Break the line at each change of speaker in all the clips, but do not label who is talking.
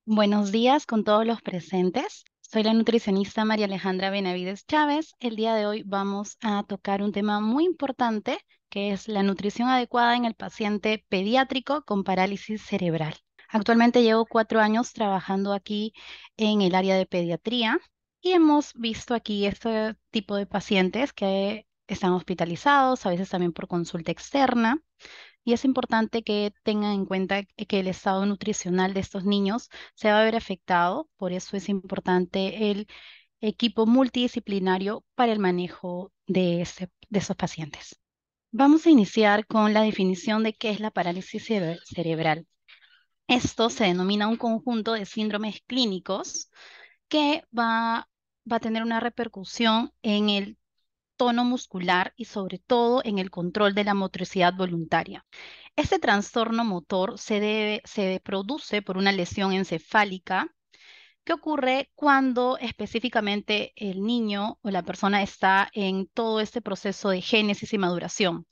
Buenos días con todos los presentes. Soy la nutricionista María Alejandra Benavides Chávez. El día de hoy vamos a tocar un tema muy importante que es la nutrición adecuada en el paciente pediátrico con parálisis cerebral. Actualmente llevo 4 años trabajando aquí en el área de pediatría y hemos visto aquí este tipo de pacientes que están hospitalizados, a veces también por consulta externa. Y es importante que tengan en cuenta que el estado nutricional de estos niños se va a ver afectado, por eso es importante el equipo multidisciplinario para el manejo de esos pacientes. Vamos a iniciar con la definición de qué es la parálisis cerebral. Esto se denomina un conjunto de síndromes clínicos que va a tener una repercusión en el tono muscular y sobre todo en el control de la motricidad voluntaria. Este trastorno motor se produce por una lesión encefálica que ocurre cuando específicamente el niño o la persona está en todo este proceso de génesis y maduración.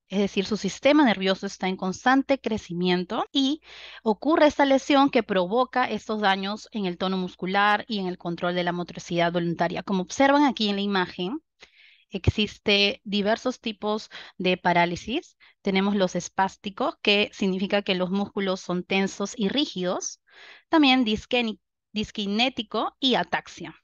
Es decir, su sistema nervioso está en constante crecimiento y ocurre esta lesión que provoca estos daños en el tono muscular y en el control de la motricidad voluntaria. Como observan aquí en la imagen, existe diversos tipos de parálisis. Tenemos los espásticos, que significa que los músculos son tensos y rígidos. También disquinético y ataxia.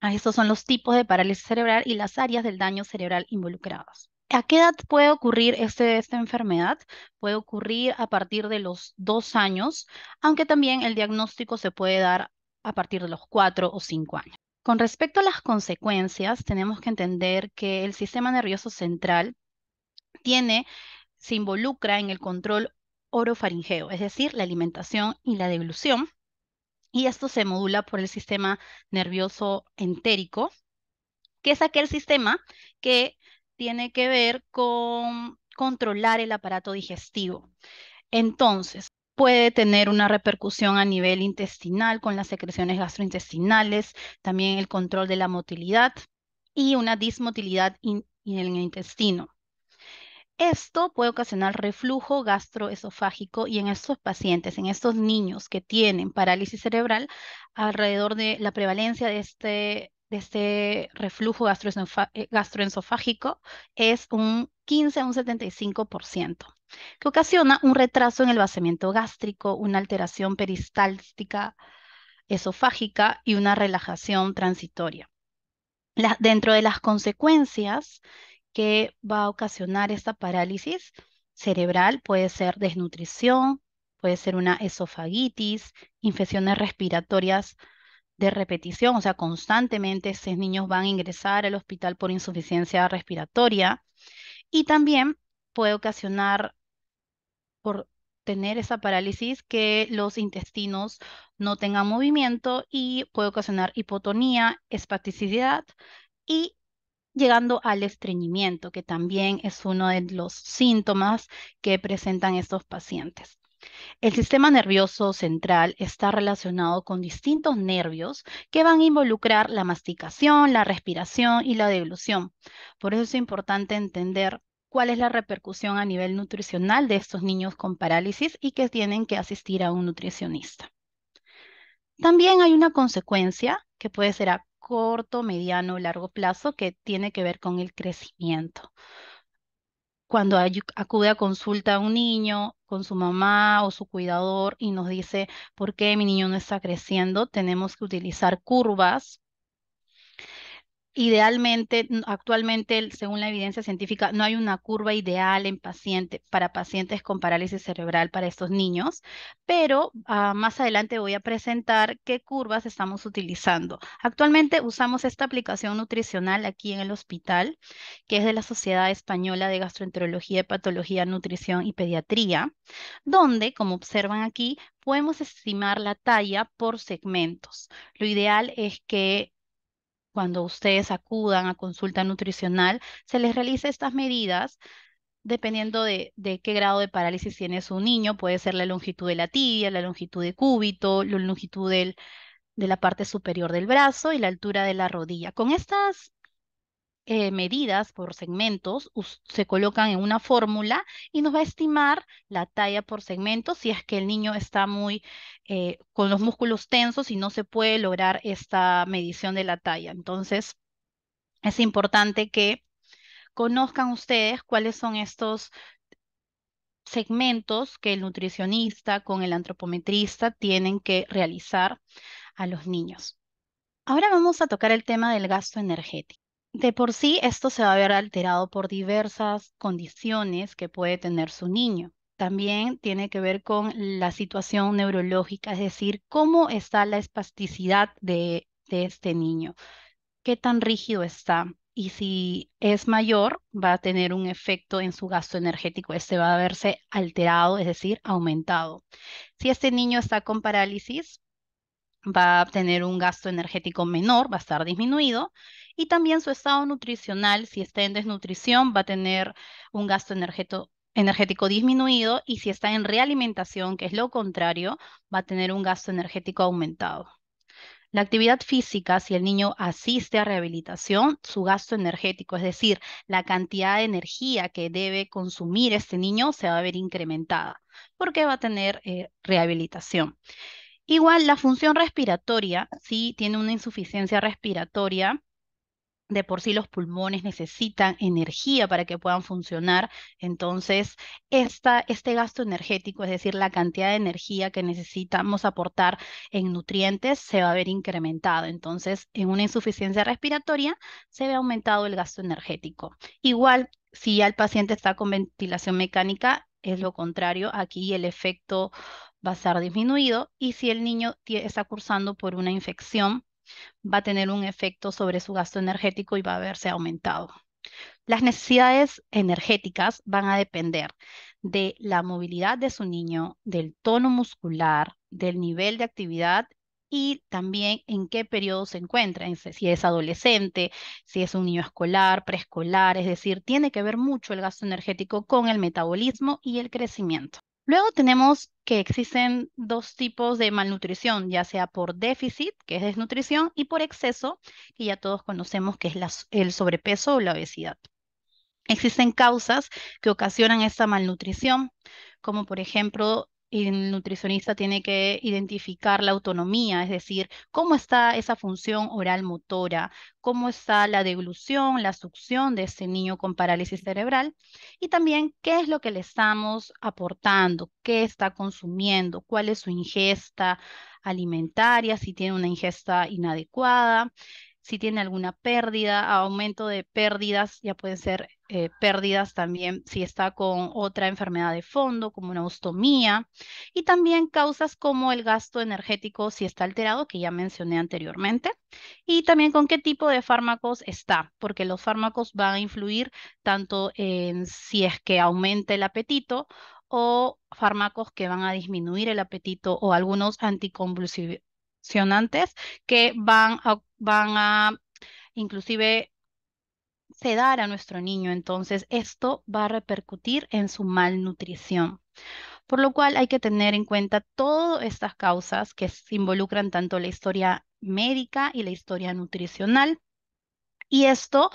Estos son los tipos de parálisis cerebral y las áreas del daño cerebral involucradas. ¿A qué edad puede ocurrir esta enfermedad? Puede ocurrir a partir de los 2 años, aunque también el diagnóstico se puede dar a partir de los 4 o 5 años. Con respecto a las consecuencias, tenemos que entender que el sistema nervioso central se involucra en el control orofaringeo, es decir, la alimentación y la deglución, y esto se modula por el sistema nervioso entérico, que es aquel sistema que tiene que ver con controlar el aparato digestivo. Entonces, puede tener una repercusión a nivel intestinal con las secreciones gastrointestinales, también el control de la motilidad y una dismotilidad en el intestino. Esto puede ocasionar reflujo gastroesofágico y en estos pacientes, en estos niños que tienen parálisis cerebral, alrededor de la prevalencia de este reflujo gastroesofágico es un 15 a un 75%, que ocasiona un retraso en el vaciamiento gástrico, una alteración peristáltica esofágica y una relajación transitoria. Dentro de las consecuencias que va a ocasionar esta parálisis cerebral puede ser desnutrición, puede ser una esofagitis, infecciones respiratorias de repetición, o sea, constantemente estos niños van a ingresar al hospital por insuficiencia respiratoria y también puede ocasionar por tener esa parálisis que los intestinos no tengan movimiento y puede ocasionar hipotonía, espasticidad y llegando al estreñimiento, que también es uno de los síntomas que presentan estos pacientes. El sistema nervioso central está relacionado con distintos nervios que van a involucrar la masticación, la respiración y la deglución. Por eso es importante entender cuál es la repercusión a nivel nutricional de estos niños con parálisis y que tienen que asistir a un nutricionista. También hay una consecuencia que puede ser a corto, mediano o largo plazo que tiene que ver con el crecimiento. Cuando acude a consulta a un niño con su mamá o su cuidador y nos dice, ¿por qué mi niño no está creciendo? Tenemos que utilizar curvas. Idealmente, actualmente, según la evidencia científica, no hay una curva ideal para pacientes con parálisis cerebral para estos niños, pero más adelante voy a presentar qué curvas estamos utilizando. Actualmente usamos esta aplicación nutricional aquí en el hospital, que es de la Sociedad Española de Gastroenterología, Hepatología, Nutrición y Pediatría, donde, como observan aquí, podemos estimar la talla por segmentos. Lo ideal es que cuando ustedes acudan a consulta nutricional, se les realice estas medidas dependiendo de qué grado de parálisis tiene su niño. Puede ser la longitud de la tibia, la longitud de cúbito, la longitud de la parte superior del brazo y la altura de la rodilla. Con estas medidas por segmentos se colocan en una fórmula y nos va a estimar la talla por segmento si es que el niño está muy con los músculos tensos y no se puede lograr esta medición de la talla. Entonces, es importante que conozcan ustedes cuáles son estos segmentos que el nutricionista con el antropometrista tienen que realizar a los niños. Ahora vamos a tocar el tema del gasto energético. De por sí, esto se va a ver alterado por diversas condiciones que puede tener su niño. También tiene que ver con la situación neurológica, es decir, cómo está la espasticidad de este niño, qué tan rígido está. Y si es mayor, va a tener un efecto en su gasto energético. Este va a verse alterado, es decir, aumentado. Si este niño está con parálisis, va a tener un gasto energético menor, va a estar disminuido, y también su estado nutricional, si está en desnutrición, va a tener un gasto energético disminuido, y si está en realimentación, que es lo contrario, va a tener un gasto energético aumentado. La actividad física, si el niño asiste a rehabilitación, su gasto energético, es decir, la cantidad de energía que debe consumir este niño, se va a ver incrementada, porque va a tener rehabilitación. Igual la función respiratoria, si tiene una insuficiencia respiratoria, de por sí los pulmones necesitan energía para que puedan funcionar, entonces este gasto energético, es decir, la cantidad de energía que necesitamos aportar en nutrientes, se va a ver incrementado. Entonces, en una insuficiencia respiratoria, se ve aumentado el gasto energético. Igual, si ya el paciente está con ventilación mecánica, es lo contrario, aquí el efecto va a estar disminuido, y si el niño está cursando por una infección, va a tener un efecto sobre su gasto energético y va a verse aumentado. Las necesidades energéticas van a depender de la movilidad de su niño, del tono muscular, del nivel de actividad y también en qué periodo se encuentra, si es adolescente, si es un niño escolar, preescolar, es decir, tiene que ver mucho el gasto energético con el metabolismo y el crecimiento. Luego tenemos que existen dos tipos de malnutrición, ya sea por déficit, que es desnutrición, y por exceso, que ya todos conocemos que es el sobrepeso o la obesidad. Existen causas que ocasionan esta malnutrición, como por ejemplo, el nutricionista tiene que identificar la autonomía, es decir, cómo está esa función oral motora, cómo está la deglución, la succión de este niño con parálisis cerebral, y también qué es lo que le estamos aportando, qué está consumiendo, cuál es su ingesta alimentaria, si tiene una ingesta inadecuada, si tiene alguna pérdida, aumento de pérdidas, ya pueden ser pérdidas también si está con otra enfermedad de fondo, como una ostomía, y también causas como el gasto energético si está alterado, que ya mencioné anteriormente, y también con qué tipo de fármacos está, porque los fármacos van a influir tanto en si es que aumenta el apetito o fármacos que van a disminuir el apetito o algunos anticonvulsionantes que van a inclusive sedar a nuestro niño. Entonces, esto va a repercutir en su malnutrición. Por lo cual hay que tener en cuenta todas estas causas que involucran tanto la historia médica y la historia nutricional. Y esto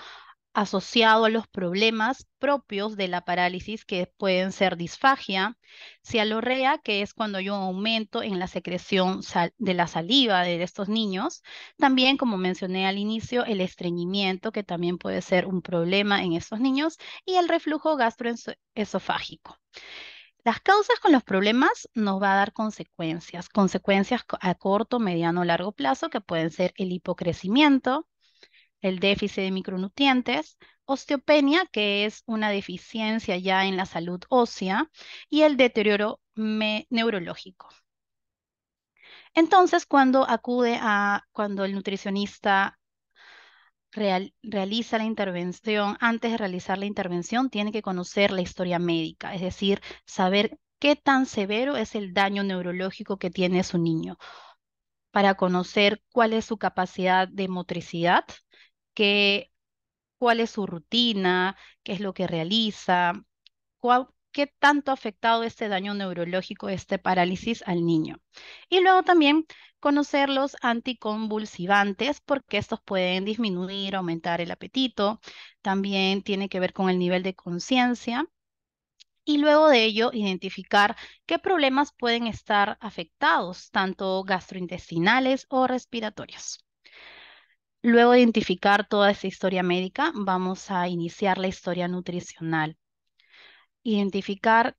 asociado a los problemas propios de la parálisis, que pueden ser disfagia, cialorrea, que es cuando hay un aumento en la secreción de la saliva de estos niños. También, como mencioné al inicio, el estreñimiento, que también puede ser un problema en estos niños, y el reflujo gastroesofágico. Las causas con los problemas nos va a dar consecuencias, a corto, mediano, largo plazo, que pueden ser el hipocrecimiento, el déficit de micronutrientes, osteopenia, que es una deficiencia ya en la salud ósea, y el deterioro neurológico. Entonces, cuando el nutricionista realiza la intervención, antes de realizar la intervención, tiene que conocer la historia médica, es decir, saber qué tan severo es el daño neurológico que tiene su niño, para conocer cuál es su capacidad de motricidad, qué cuál es su rutina, qué es lo que realiza, qué tanto ha afectado este daño neurológico, este parálisis al niño. Y luego también conocer los anticonvulsivantes, porque estos pueden disminuir, aumentar el apetito. También tiene que ver con el nivel de conciencia. Y luego de ello, identificar qué problemas pueden estar afectados, tanto gastrointestinales o respiratorios. Luego de identificar toda esa historia médica, vamos a iniciar la historia nutricional. Identificar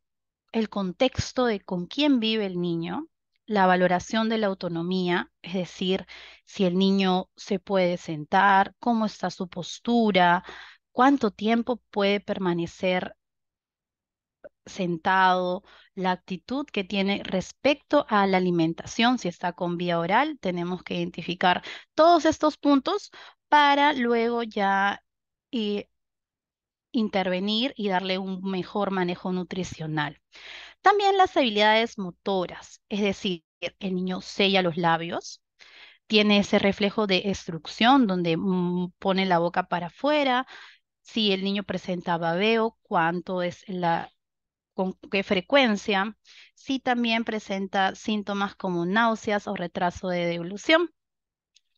el contexto de con quién vive el niño, la valoración de la autonomía, es decir, si el niño se puede sentar, cómo está su postura, cuánto tiempo puede permanecer sentado, la actitud que tiene respecto a la alimentación, si está con vía oral, tenemos que identificar todos estos puntos para luego ya eh, intervenir y darle un mejor manejo nutricional. También las habilidades motoras, es decir, el niño sella los labios, tiene ese reflejo de extrusión donde pone la boca para afuera. Si el niño presenta babeo, cuánto es con qué frecuencia. Si también presenta síntomas como náuseas o retraso de devolución.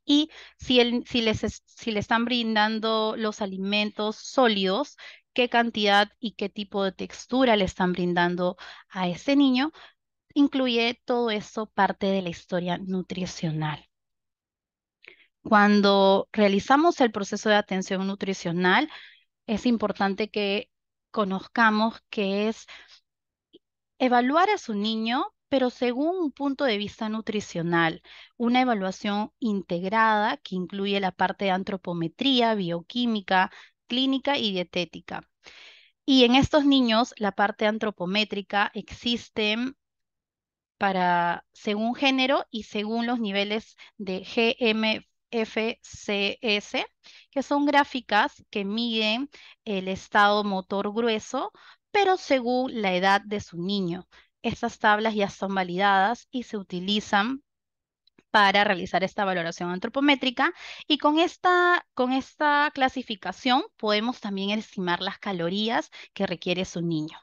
Y si le están brindando los alimentos sólidos, qué cantidad y qué tipo de textura le están brindando a ese niño, incluye todo eso parte de la historia nutricional. Cuando realizamos el proceso de atención nutricional, es importante que conozcamos qué es evaluar a su niño, pero según un punto de vista nutricional, una evaluación integrada que incluye la parte de antropometría, bioquímica, clínica y dietética. Y en estos niños, la parte antropométrica existe según género y según los niveles de GMFCS, que son gráficas que miden el estado motor grueso, pero según la edad de su niño. Estas tablas ya son validadas y se utilizan para realizar esta valoración antropométrica y con esta clasificación podemos también estimar las calorías que requiere su niño.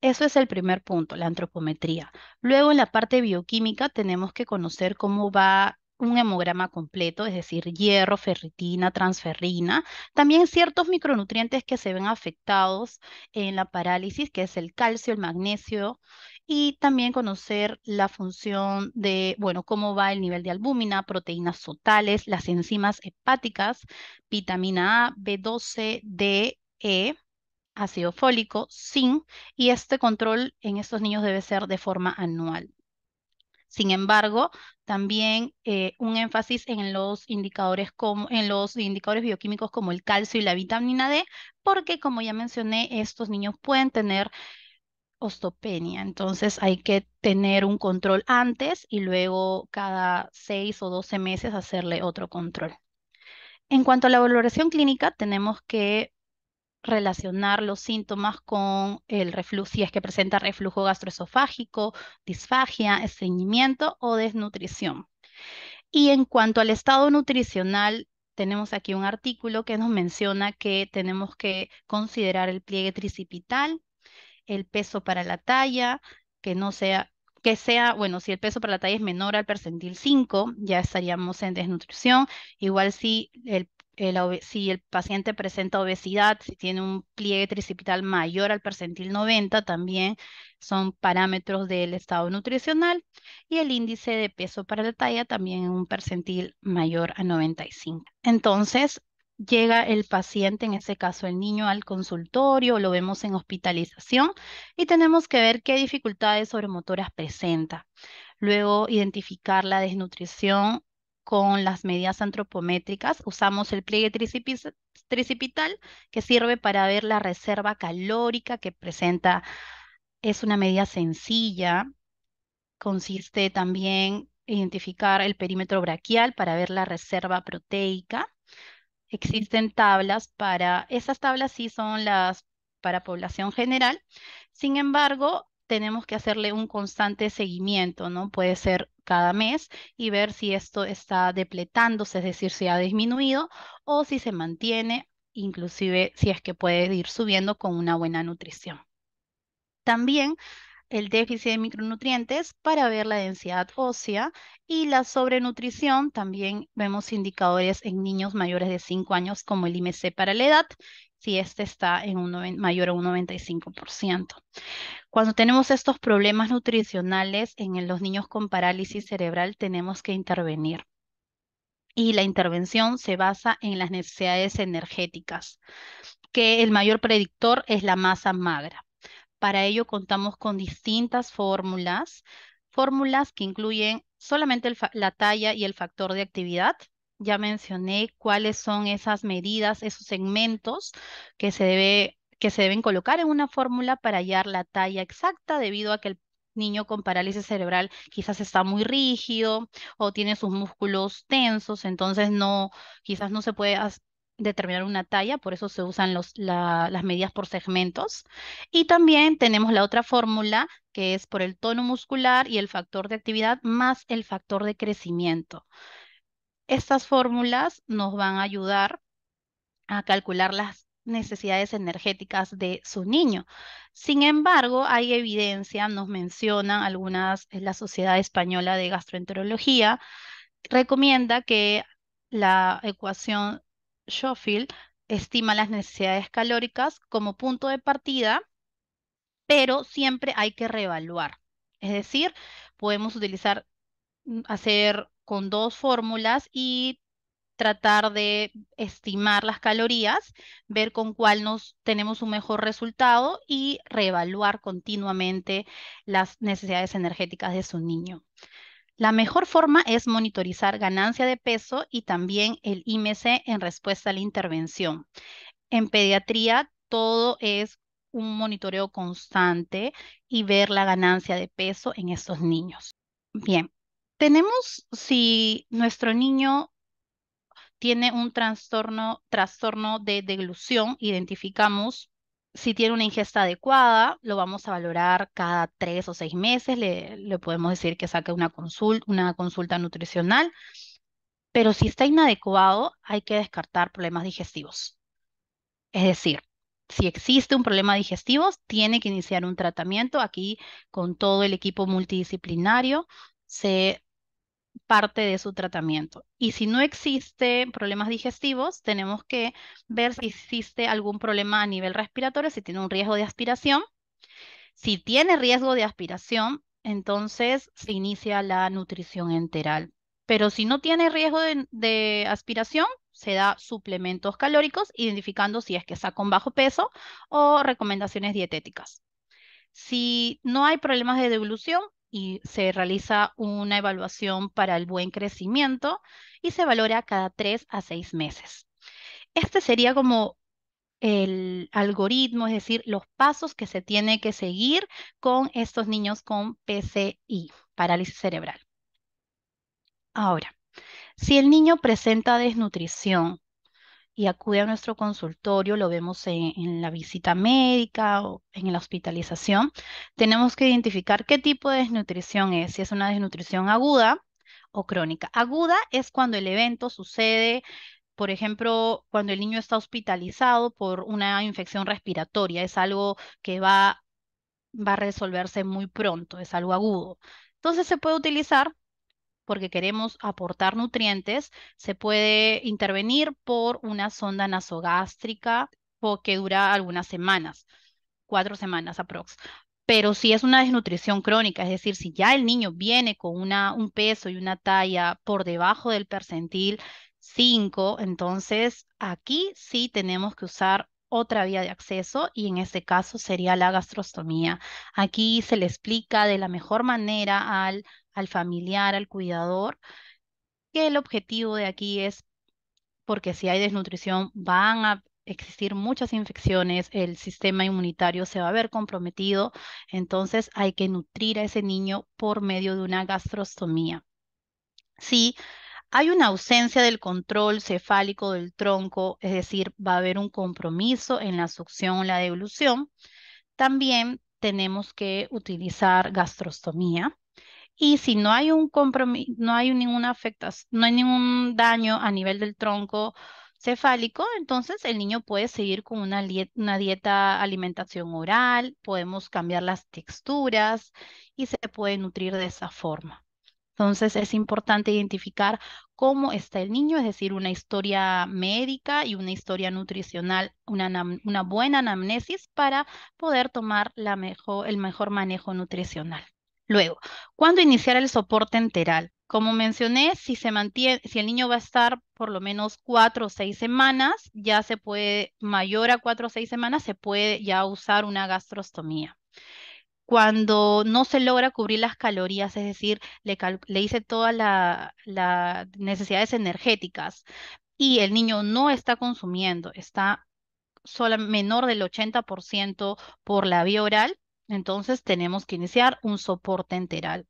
Eso es el primer punto, la antropometría. Luego, en la parte bioquímica, tenemos que conocer cómo va un hemograma completo, es decir, hierro, ferritina, transferrina. También ciertos micronutrientes que se ven afectados en la parálisis, que es el calcio, el magnesio, y también conocer la función de, bueno, cómo va el nivel de albúmina, proteínas totales, las enzimas hepáticas, vitamina A, B12, D, E, ácido fólico, zinc, y este control en estos niños debe ser de forma anual. Sin embargo, también un énfasis en los indicadores bioquímicos como el calcio y la vitamina D, porque como ya mencioné, estos niños pueden tener osteopenia. Entonces hay que tener un control antes y luego cada 6 o 12 meses hacerle otro control. En cuanto a la valoración clínica, tenemos que relacionar los síntomas con el reflujo, si es que presenta reflujo gastroesofágico, disfagia, estreñimiento o desnutrición. Y en cuanto al estado nutricional, tenemos aquí un artículo que nos menciona que tenemos que considerar el pliegue tricipital, el peso para la talla, que no sea, que sea, bueno, si el peso para la talla es menor al percentil 5, ya estaríamos en desnutrición. Igual si el paciente presenta obesidad, si tiene un pliegue tricipital mayor al percentil 90, también son parámetros del estado nutricional. Y el índice de peso para la talla también en un percentil mayor a 95. Entonces, llega el paciente, en este caso el niño, al consultorio, lo vemos en hospitalización y tenemos que ver qué dificultades sobremotoras presenta. Luego, identificar la desnutrición con las medidas antropométricas. Usamos el pliegue tricipital que sirve para ver la reserva calórica que presenta. Es una medida sencilla. Consiste también en identificar el perímetro braquial para ver la reserva proteica. Existen esas tablas sí son las para población general. Sin embargo, tenemos que hacerle un constante seguimiento, ¿no? Puede ser cada mes y ver si esto está depletándose, es decir, si ha disminuido o si se mantiene, inclusive si es que puede ir subiendo con una buena nutrición. También el déficit de micronutrientes para ver la densidad ósea y la sobrenutrición. También vemos indicadores en niños mayores de 5 años como el IMC para la edad, si este está en mayor a un 95%. Cuando tenemos estos problemas nutricionales en los niños con parálisis cerebral, tenemos que intervenir. Y la intervención se basa en las necesidades energéticas, que el mayor predictor es la masa magra. Para ello contamos con distintas fórmulas que incluyen solamente la talla y el factor de actividad. Ya mencioné cuáles son esas medidas, esos segmentos que se deben colocar en una fórmula para hallar la talla exacta, debido a que el niño con parálisis cerebral quizás está muy rígido o tiene sus músculos tensos, entonces quizás no se puede determinar una talla, por eso se usan las medidas por segmentos. Y también tenemos la otra fórmula, que es por el tono muscular y el factor de actividad más el factor de crecimiento. Estas fórmulas nos van a ayudar a calcular las necesidades energéticas de su niño. Sin embargo, hay evidencia, nos mencionan algunas, la Sociedad Española de Gastroenterología recomienda que la ecuación Schofield estima las necesidades calóricas como punto de partida, pero siempre hay que reevaluar. Es decir, podemos hacer con dos fórmulas y tratar de estimar las calorías, ver con cuál nos tenemos un mejor resultado y reevaluar continuamente las necesidades energéticas de su niño. La mejor forma es monitorizar ganancia de peso y también el IMC en respuesta a la intervención. En pediatría, todo es un monitoreo constante y ver la ganancia de peso en estos niños. Bien, si nuestro niño tiene un trastorno de deglución, identificamos si tiene una ingesta adecuada, lo vamos a valorar cada 3 o 6 meses, le podemos decir que saque una consulta nutricional, pero si está inadecuado, hay que descartar problemas digestivos. Es decir, si existe un problema digestivo, tiene que iniciar un tratamiento. Aquí, con todo el equipo multidisciplinario, se parte de su tratamiento. Y si no existe problemas digestivos, tenemos que ver si existe algún problema a nivel respiratorio, si tiene un riesgo de aspiración. Si tiene riesgo de aspiración, entonces se inicia la nutrición enteral. Pero si no tiene riesgo de aspiración, se da suplementos calóricos, identificando si es que está con bajo peso o recomendaciones dietéticas. Si no hay problemas de devolución y se realiza una evaluación para el buen crecimiento y se valora cada 3 a 6 meses. Este sería como el algoritmo, es decir, los pasos que se tiene que seguir con estos niños con PCI, parálisis cerebral. Ahora, si el niño presenta desnutrición y acude a nuestro consultorio, lo vemos en la visita médica o en la hospitalización, tenemos que identificar qué tipo de desnutrición es, si es una desnutrición aguda o crónica. Aguda es cuando el evento sucede, por ejemplo, cuando el niño está hospitalizado por una infección respiratoria, es algo que va a resolverse muy pronto, es algo agudo. Entonces se puede utilizar porque queremos aportar nutrientes, se puede intervenir por una sonda nasogástrica que dura algunas semanas, 4 semanas aprox. Pero si es una desnutrición crónica, es decir, si ya el niño viene con un peso y una talla por debajo del percentil 5, entonces aquí sí tenemos que usar otra vía de acceso y en este caso sería la gastrostomía. Aquí se le explica de la mejor manera al familiar, al cuidador, que el objetivo de aquí es, porque si hay desnutrición van a existir muchas infecciones, el sistema inmunitario se va a ver comprometido, entonces hay que nutrir a ese niño por medio de una gastrostomía. Si hay una ausencia del control cefálico del tronco, es decir, va a haber un compromiso en la succión o la deglución, también tenemos que utilizar gastrostomía. Y si no hay un compromiso, no hay ninguna afectación, no hay ningún daño a nivel del tronco cefálico, entonces el niño puede seguir con una dieta alimentación oral, podemos cambiar las texturas y se puede nutrir de esa forma. Entonces es importante identificar cómo está el niño, es decir, una historia médica y una historia nutricional, una buena anamnesis para poder tomar el mejor manejo nutricional. Luego, ¿cuándo iniciar el soporte enteral? Como mencioné, si el niño va a estar por lo menos 4 o 6 semanas, ya se puede, mayor a 4 o 6 semanas, se puede ya usar una gastrostomía. Cuando no se logra cubrir las calorías, es decir, le hice todas las necesidades energéticas y el niño no está consumiendo, está menor del 80% por la vía oral, entonces tenemos que iniciar un soporte enteral.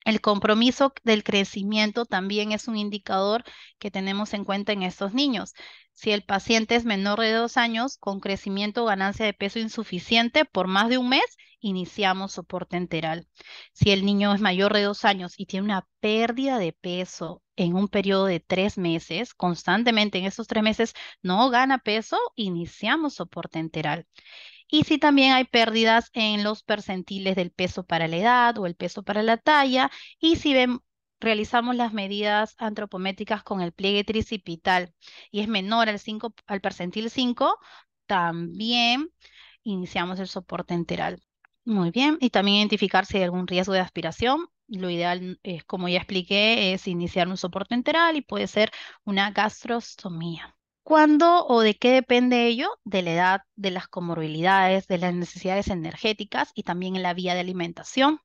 El compromiso del crecimiento también es un indicador que tenemos en cuenta en estos niños. Si el paciente es menor de 2 años con crecimiento o ganancia de peso insuficiente por más de un mes, iniciamos soporte enteral. Si el niño es mayor de 2 años y tiene una pérdida de peso en un periodo de 3 meses, constantemente en esos 3 meses no gana peso, iniciamos soporte enteral. Y si también hay pérdidas en los percentiles del peso para la edad o el peso para la talla, y si realizamos las medidas antropométricas con el pliegue tricipital y es menor al percentil 5, también iniciamos el soporte enteral. Muy bien, y también identificar si hay algún riesgo de aspiración. Lo ideal es, como ya expliqué, es iniciar un soporte enteral y puede ser una gastrostomía. ¿Cuándo o de qué depende ello? De la edad, de las comorbilidades, de las necesidades energéticas y también en la vía de alimentación.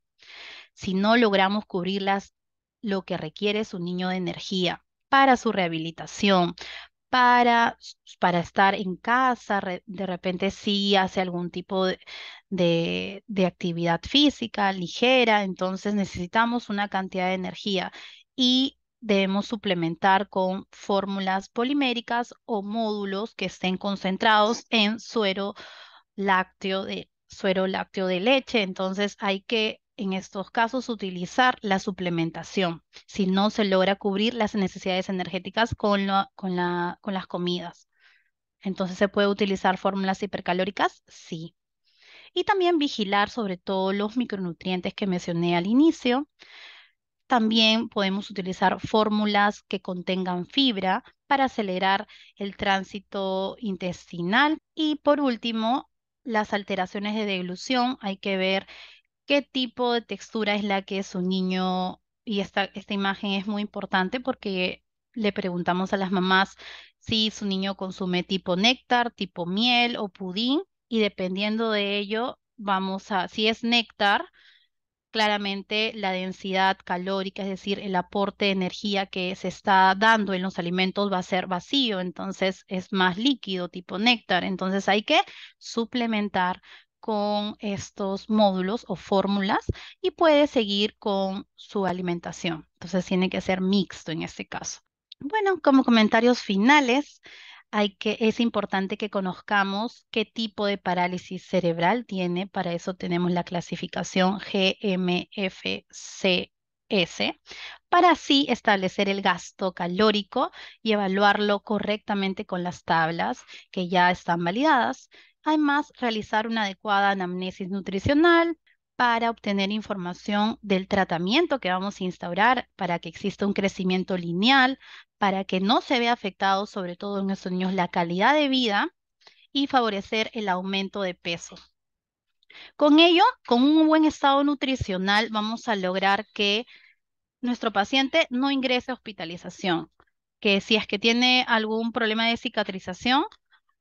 Si no logramos cubrirlas, lo que requiere es un niño de energía para su rehabilitación, para, para estar en casa, de repente sí hace algún tipo de actividad física ligera, entonces necesitamos una cantidad de energía y debemos suplementar con fórmulas poliméricas o módulos que estén concentrados en suero lácteo de leche. Entonces hay que, en estos casos, utilizar la suplementación si no se logra cubrir las necesidades energéticas con las comidas. Entonces, ¿se puede utilizar fórmulas hipercalóricas? Sí. Y también vigilar sobre todo los micronutrientes que mencioné al inicio. También podemos utilizar fórmulas que contengan fibra para acelerar el tránsito intestinal. Y por último, las alteraciones de deglución. Hay que ver qué tipo de textura es la que su niño, y esta imagen es muy importante porque le preguntamos a las mamás si su niño consume tipo néctar, tipo miel o pudín, y dependiendo de ello, si es néctar, claramente la densidad calórica, es decir, el aporte de energía que se está dando en los alimentos va a ser vacío, entonces es más líquido tipo néctar, entonces hay que suplementar con estos módulos o fórmulas y puede seguir con su alimentación. Entonces tiene que ser mixto en este caso. Bueno, como comentarios finales, es importante que conozcamos qué tipo de parálisis cerebral tiene. Para eso tenemos la clasificación GMFCS, para así establecer el gasto calórico y evaluarlo correctamente con las tablas que ya están validadas. Además, realizar una adecuada anamnesis nutricional para obtener información del tratamiento que vamos a instaurar para que exista un crecimiento lineal, para que no se vea afectado, sobre todo en estos niños, la calidad de vida y favorecer el aumento de peso. Con ello, con un buen estado nutricional, vamos a lograr que nuestro paciente no ingrese a hospitalización, que si es que tiene algún problema de cicatrización,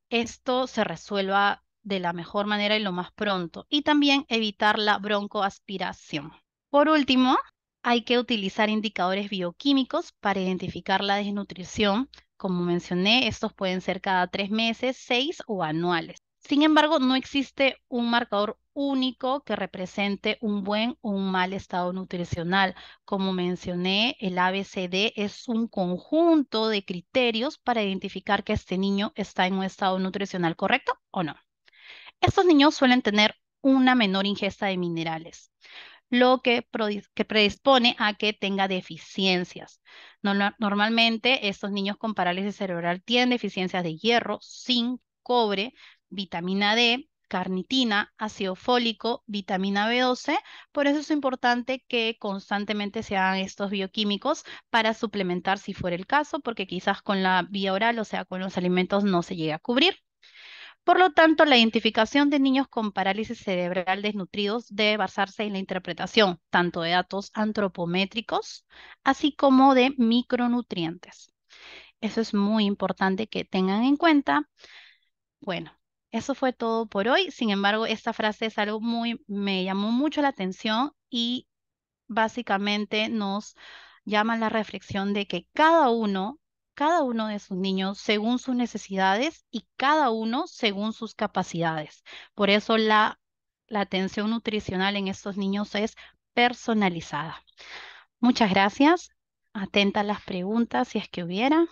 esto se resuelva de la mejor manera y lo más pronto, y también evitar la broncoaspiración. Por último, hay que utilizar indicadores bioquímicos para identificar la desnutrición. Como mencioné, estos pueden ser cada 3 meses, 6 o anuales. Sin embargo, no existe un marcador único que represente un buen o un mal estado nutricional. Como mencioné, el ABCD es un conjunto de criterios para identificar que este niño está en un estado nutricional correcto o no. Estos niños suelen tener una menor ingesta de minerales, lo que predispone a que tenga deficiencias. Normalmente estos niños con parálisis cerebral tienen deficiencias de hierro, zinc, cobre, vitamina D, carnitina, ácido fólico, vitamina B12. Por eso es importante que constantemente se hagan estos bioquímicos para suplementar si fuera el caso, porque quizás con la vía oral, o sea, con los alimentos, no se llegue a cubrir. Por lo tanto, la identificación de niños con parálisis cerebral desnutridos debe basarse en la interpretación tanto de datos antropométricos, así como de micronutrientes. Eso es muy importante que tengan en cuenta. Bueno, eso fue todo por hoy. Sin embargo, esta frase es algo me llamó mucho la atención y básicamente nos llama a la reflexión de que cada uno de sus niños según sus necesidades y cada uno según sus capacidades. Por eso la atención nutricional en estos niños es personalizada. Muchas gracias. Atenta a las preguntas si es que hubiera.